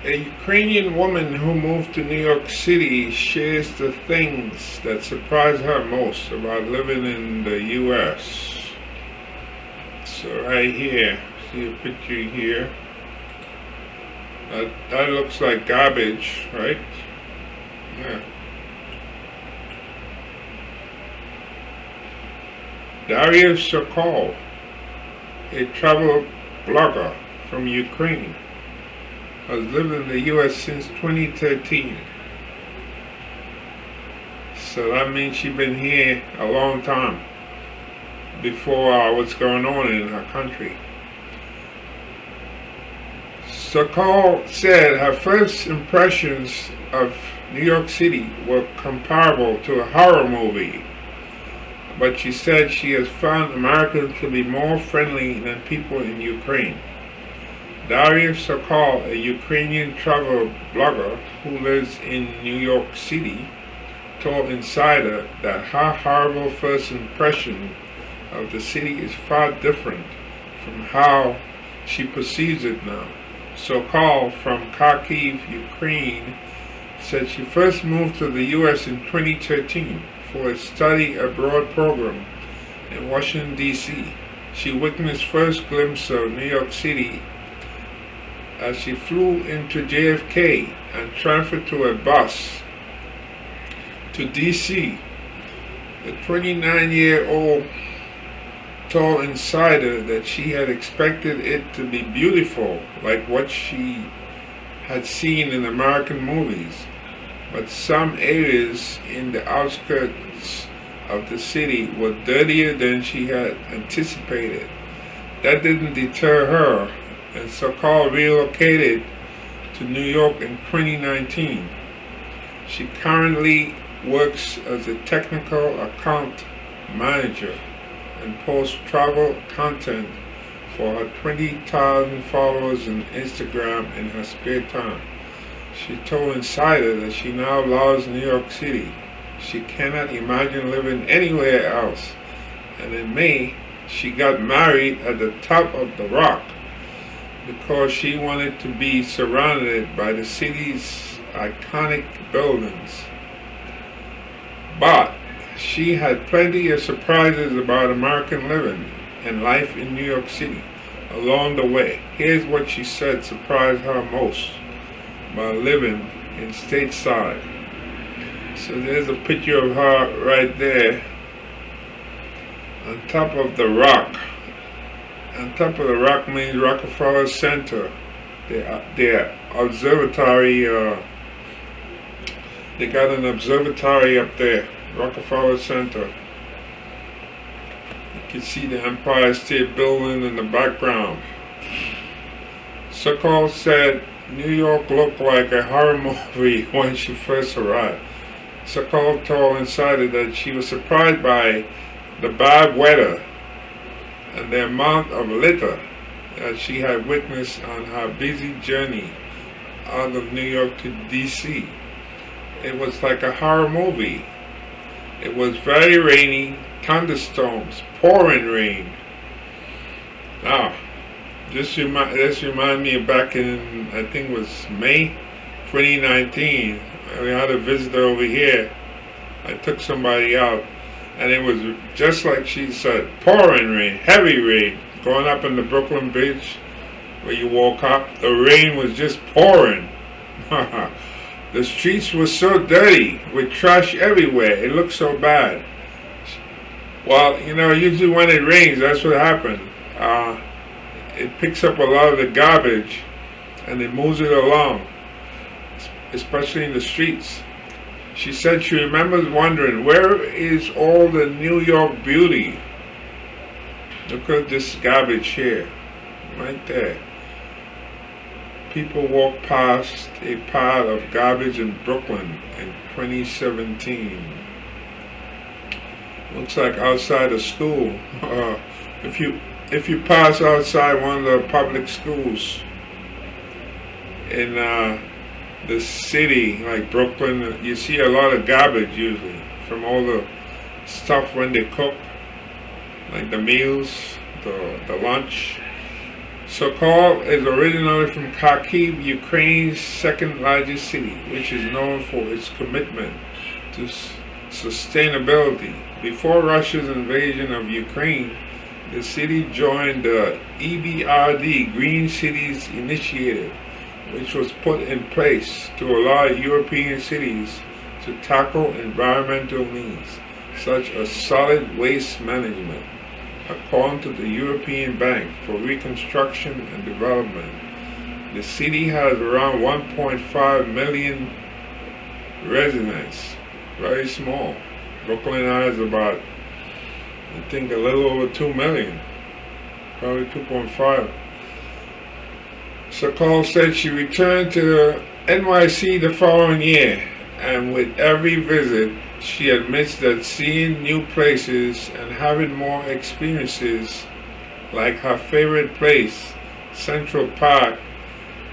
A Ukrainian woman who moved to New York City shares the things that surprise her most about living in the U.S. So right here, see a picture here. That looks like garbage, right? Yeah. Daria Sokol, a travel blogger from Ukraine, has lived in the U.S. since 2013. So that means she's been here a long time before what's going on in her country. Sokol said her first impressions of New York City were comparable to a horror movie, but she said she has found Americans to be more friendly than people in Ukraine. Daria Sokol, a Ukrainian travel blogger who lives in New York City, told Insider that her horrible first impression of the city is far different from how she perceives it now. Sokol from Kharkiv, Ukraine, said she first moved to the U.S. in 2013 for a study abroad program in Washington, D.C. She witnessed first glimpse of New York City as she flew into JFK and transferred to a bus to D.C. The 29-year-old told Insider that she had expected it to be beautiful like what she had seen in American movies, but some areas in the outskirts of the city were dirtier than she had anticipated. That didn't deter her, and Sokol relocated to New York in 2019. She currently works as a technical account manager and posts travel content for her 20,000 followers on Instagram in her spare time. She told Insider that she now loves New York City. She cannot imagine living anywhere else. And in May, she got married at the top of the rock because she wanted to be surrounded by the city's iconic buildings. But she had plenty of surprises about American living and life in New York City along the way. Here's what she said surprised her most about living in stateside. So there's a picture of her right there on top of the rock. On top of the rock means Rockefeller Center. Their observatory, they got an observatory up there, Rockefeller Center. You can see the Empire State Building in the background. Sokol said New York looked like a horror movie when she first arrived. Sokol told Insider that she was surprised by the bad weather and the amount of litter that she had witnessed on her busy journey out of New York to D.C. It was like a horror movie. It was very rainy, thunderstorms, pouring rain. Now, this remind me of back in, I think it was May 2019. We had a visitor over here. I took somebody out, and it was just like she said, pouring rain, heavy rain, going up in the Brooklyn Bridge where you walk up. The rain was just pouring. The streets were so dirty with trash everywhere. It looked so bad. Well, usually when it rains, that's what happens. It picks up a lot of the garbage and it moves it along, especially in the streets. She said she remembers wondering, where is all the New York beauty? Look at this garbage here, right there. People walk past a pile of garbage in Brooklyn in 2017. Looks like outside a school. If you pass outside one of the public schools in the city, like Brooklyn, you see a lot of garbage usually from all the stuff when they cook, like the meals, the lunch. Sokol is originally from Kharkiv, Ukraine's second largest city, which is known for its commitment to sustainability. Before Russia's invasion of Ukraine, the city joined the EBRD Green Cities Initiative, which was put in place to allow European cities to tackle environmental needs, such as solid waste management. According to the European Bank for Reconstruction and Development, the city has around 1.5 million residents, very small. Brooklyn has about, I think, a little over 2 million, probably 2.5. Sokol said she returned to NYC the following year, and with every visit, she admits that seeing new places and having more experiences, like her favorite place, Central Park,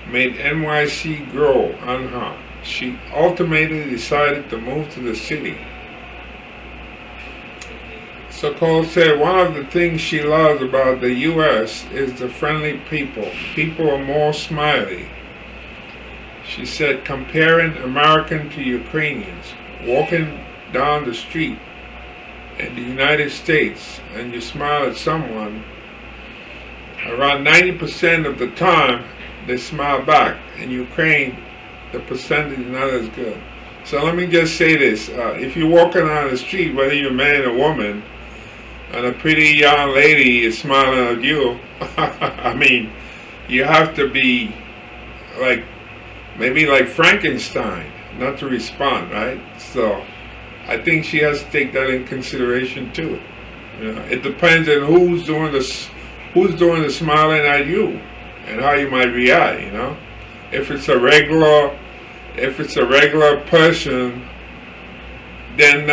made NYC grow on her. She ultimately decided to move to the city. Sokol said one of the things she loves about the U.S. is the friendly people. People are more smiley. She said comparing American to Ukrainians, walking down the street in the United States and you smile at someone, around 90% of the time they smile back. In Ukraine, the percentage is not as good. So let me just say this. If you're walking on the street, whether you're a man or woman, and a pretty young lady is smiling at you, I mean, you have to be like, maybe like Frankenstein, not to respond, right? So I think she has to take that in consideration too. You know, it depends on who's doing the smiling at you and how you might react. You know, if it's a regular person, then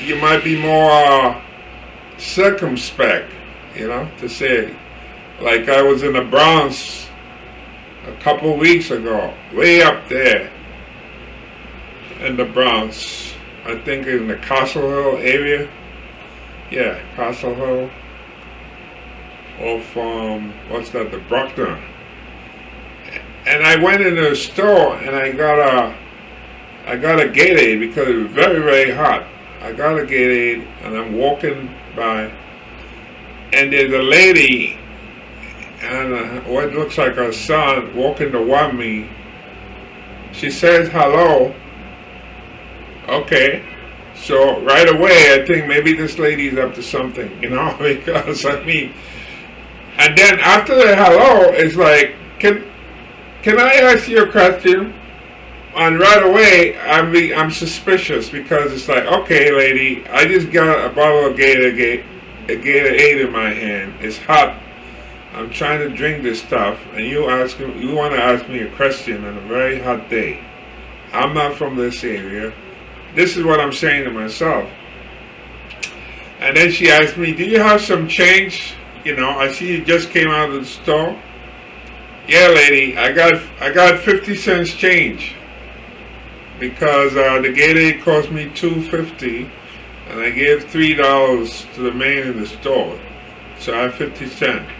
you might be more circumspect. You know, to say, like I was in the Bronx a couple weeks ago, way up there in the Bronx, I think in the Castle Hill area. Yeah, Castle Hill. Off, the Bruckner. And I went into a store and I got a Gatorade because it was very, very hot. I got a Gatorade and I'm walking by and there's a lady and what looks like her son walking toward me. She says hello. Okay, so right away I think maybe this lady's up to something, you know, because I mean, and then after the hello, it's like, can I ask you a question? And right away I'm suspicious because it's like, okay, lady, I just got a bottle of Gatorade in my hand. It's hot. I'm trying to drink this stuff, and you want to ask me a question on a very hot day. I'm not from this area. This is what I'm saying to myself. And then she asked me, do you have some change? You know, I see you just came out of the store. Yeah, lady, I got 50 cents change. Because the Gatorade cost me $2.50, and I gave $3 to the man in the store. So I have 50 cents.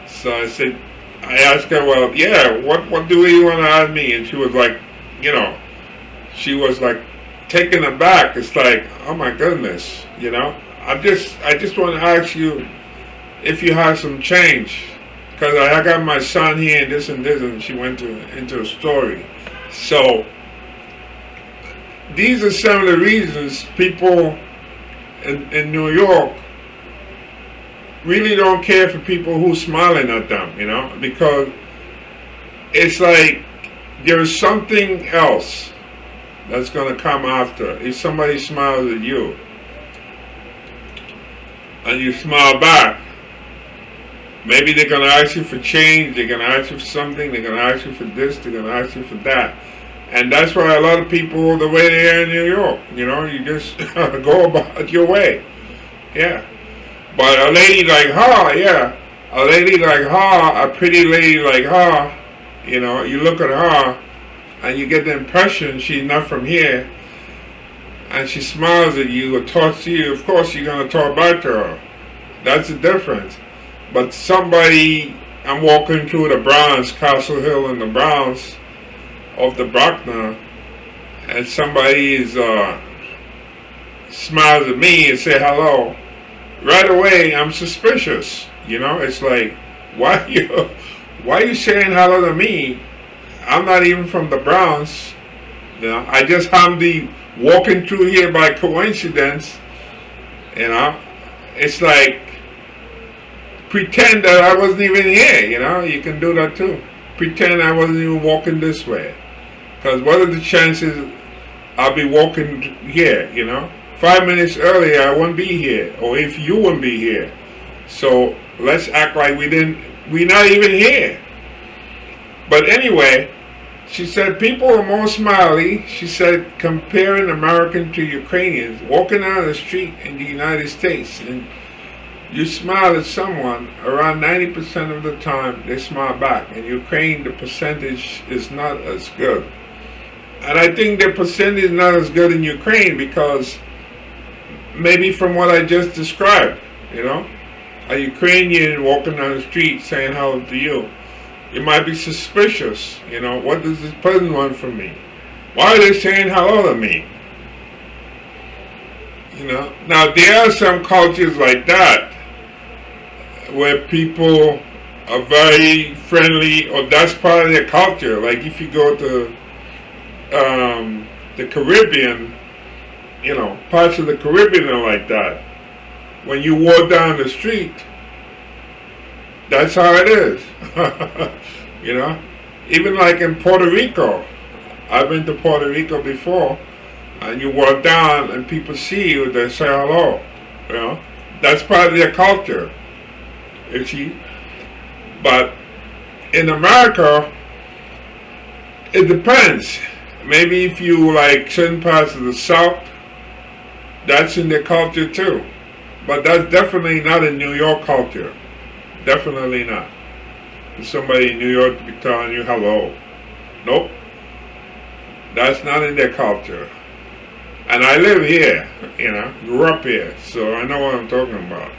So I asked her, well, yeah, what do you want to ask me? And she was like, you know, she was like taken aback. It's like, oh my goodness, you know. I just want to ask you if you have some change, because I got my son here and this, and she went into a story. So these are some of the reasons people in New York really don't care for people who's smiling at them, you know, because it's like there's something else that's going to come after. If somebody smiles at you and you smile back, maybe they're going to ask you for change, they're going to ask you for something, they're going to ask you for this, they're going to ask you for that. And that's why a lot of people, the way they are in New York, you know, you just go about your way. Yeah. But a lady like her, yeah, a lady like her, a pretty lady like her, you know, you look at her and you get the impression she's not from here, and she smiles at you or talks to you, of course you're going to talk back to her. That's the difference. But somebody, I'm walking through the Bronx, Castle Hill in the Bronx, of the Brockner, and somebody is smiles at me and say hello. Right away, I'm suspicious. You know, it's like, why you saying hello to me? I'm not even from the Bronx. You know, I just happened to be walking through here by coincidence. You know, it's like, pretend that I wasn't even here. You know, you can do that too. Pretend I wasn't even walking this way. Because what are the chances I'll be walking here, you know? 5 minutes earlier, I wouldn't be here. Or if you wouldn't be here. So let's act like we're not even here. But anyway, she said people are more smiley. She said comparing American to Ukrainians, walking down the street in the United States and you smile at someone, around 90% of the time they smile back. In Ukraine, the percentage is not as good. And I think the percentage is not as good in Ukraine because maybe from what I just described, you know, a Ukrainian walking down the street saying hello to you, you might be suspicious, you know, what does this person want from me? Why are they saying hello to me? You know, now there are some cultures like that where people are very friendly, or that's part of their culture. Like if you go to the Caribbean, you know, parts of the Caribbean are like that. When you walk down the street, that's how it is. You know, even like in Puerto Rico, I've been to Puerto Rico before, and you walk down and people see you, they say hello. You know, that's part of their culture. You see, but in America, it depends. Maybe if you like certain parts of the South, that's in their culture too. But that's definitely not in New York culture. Definitely not. For somebody in New York to be telling you hello. Nope. That's not in their culture. And I live here, you know, grew up here, so I know what I'm talking about.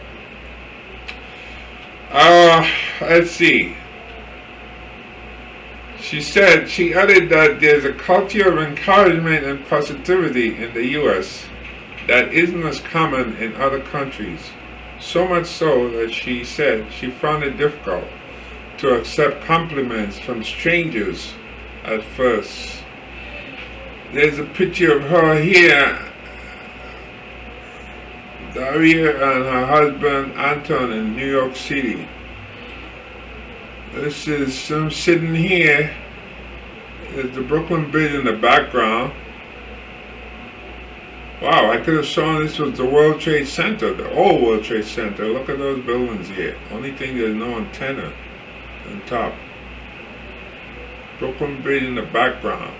Let's see. She added that there's a culture of encouragement and positivity in the U.S. that isn't as common in other countries. So much so that she said she found it difficult to accept compliments from strangers at first. There's a picture of her here, Daria and her husband Anton in New York City. This is them sitting here. There's the Brooklyn Bridge in the background. Wow, I could have sworn this was the World Trade Center, the old World Trade Center. Look at those buildings here. Only thing there's no antenna on top. Brooklyn Bridge in the background.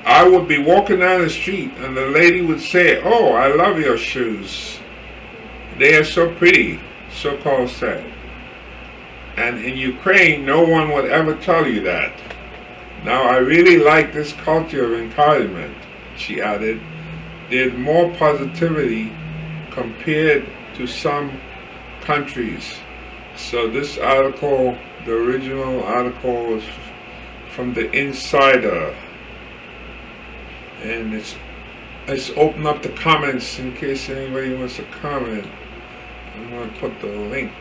I would be walking down the street and the lady would say, "Oh, I love your shoes. They are so pretty," Sokol said. And in Ukraine, no one would ever tell you that. Now, I really like this culture of encouragement, she added. There's more positivity compared to some countries. So this article, the original article, was from the Insider. And let's open up the comments in case anybody wants to comment. I'm going to put the link.